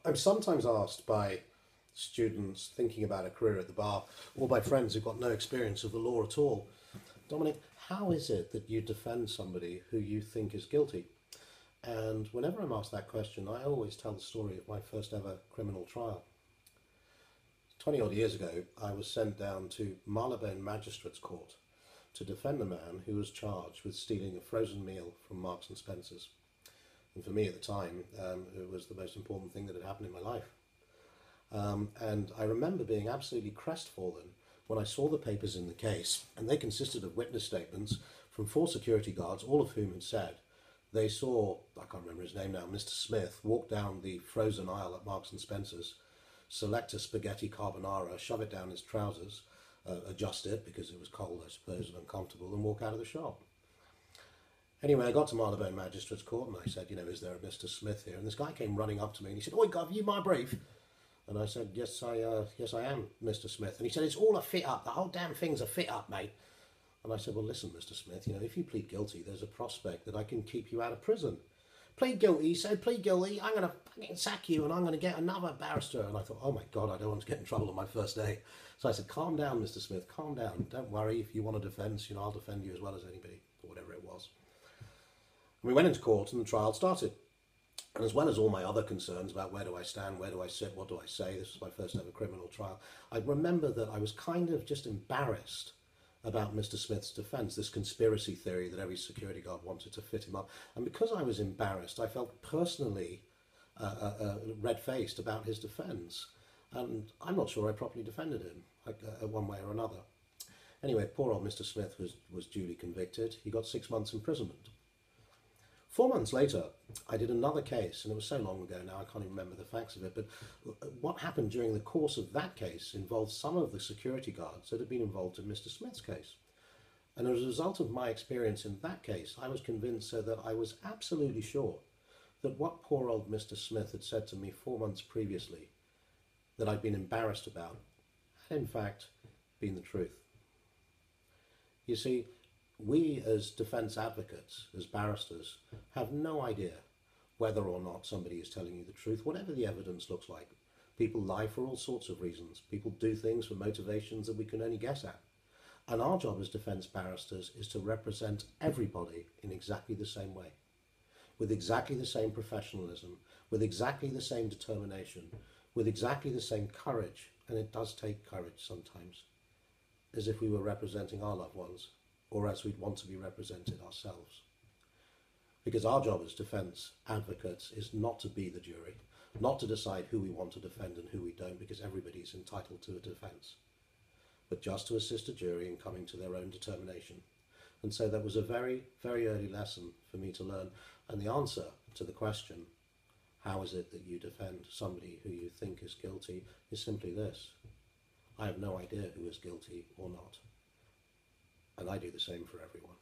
I'm sometimes asked by students thinking about a career at the bar or by friends who've got no experience of the law at all, Dominic, how is it that you defend somebody who you think is guilty? And whenever I'm asked that question, I always tell the story of my first ever criminal trial. 20 odd years ago, I was sent down to Marylebone Magistrates Court to defend a man who was charged with stealing a frozen meal from Marks and Spencer's. And for me at the time, it was the most important thing that had happened in my life. And I remember being absolutely crestfallen when I saw the papers in the case, and they consisted of witness statements from 4 security guards, all of whom had said they saw, I can't remember his name now, Mr. Smith, walk down the frozen aisle at Marks and Spencer's, select a spaghetti carbonara, shove it down his trousers, adjust it because it was cold, I suppose, and uncomfortable, and walk out of the shop. Anyway, I got to Marylebone Magistrates Court and I said, is there a Mr. Smith here? And this guy came running up to me and he said, "Oi, Gov, you my brief?" And I said, yes, I am, Mr. Smith. And he said, "It's all a fit-up. The whole damn thing's a fit-up, mate." And I said, "Well, listen, Mr. Smith, if you plead guilty, there's a prospect that I can keep you out of prison." "Plead guilty," he said, "plead guilty. I'm going to fucking sack you and I'm going to get another barrister." And I thought, oh my God, I don't want to get in trouble on my first day. So I said, "Calm down, Mr. Smith, calm down. Don't worry. If you want a defence, I'll defend you as well as anybody," or whatever it was. And we went into court and the trial started. And as well as all my other concerns about where do I stand, where do I sit, what do I say, this was my first ever criminal trial, I remember that I was kind of just embarrassed about Mr. Smith's defence, this conspiracy theory that every security guard wanted to fit him up. And because I was embarrassed, I felt personally red-faced about his defence. And I'm not sure I properly defended him, one way or another. Anyway, poor old Mr. Smith was duly convicted. He got 6 months imprisonment. 4 months later, I did another case, and it was so long ago now I can't even remember the facts of it, but what happened during the course of that case involved some of the security guards that had been involved in Mr. Smith's case. And as a result of my experience in that case, I was convinced so that I was absolutely sure that what poor old Mr. Smith had said to me 4 months previously, that I'd been embarrassed about, had in fact been the truth. You see, we as defence advocates, as barristers, have no idea whether or not somebody is telling you the truth, whatever the evidence looks like. People lie for all sorts of reasons. People do things for motivations that we can only guess at. And our job as defence barristers is to represent everybody in exactly the same way, with exactly the same professionalism, with exactly the same determination, with exactly the same courage, and it does take courage sometimes, as if we were representing our loved ones, or as we'd want to be represented ourselves. Because our job as defence advocates is not to be the jury, not to decide who we want to defend and who we don't, because everybody's entitled to a defence, but just to assist a jury in coming to their own determination. And so that was a very, very early lesson for me to learn. And the answer to the question, how is it that you defend somebody who you think is guilty, is simply this: I have no idea who is guilty or not. And I do the same for everyone.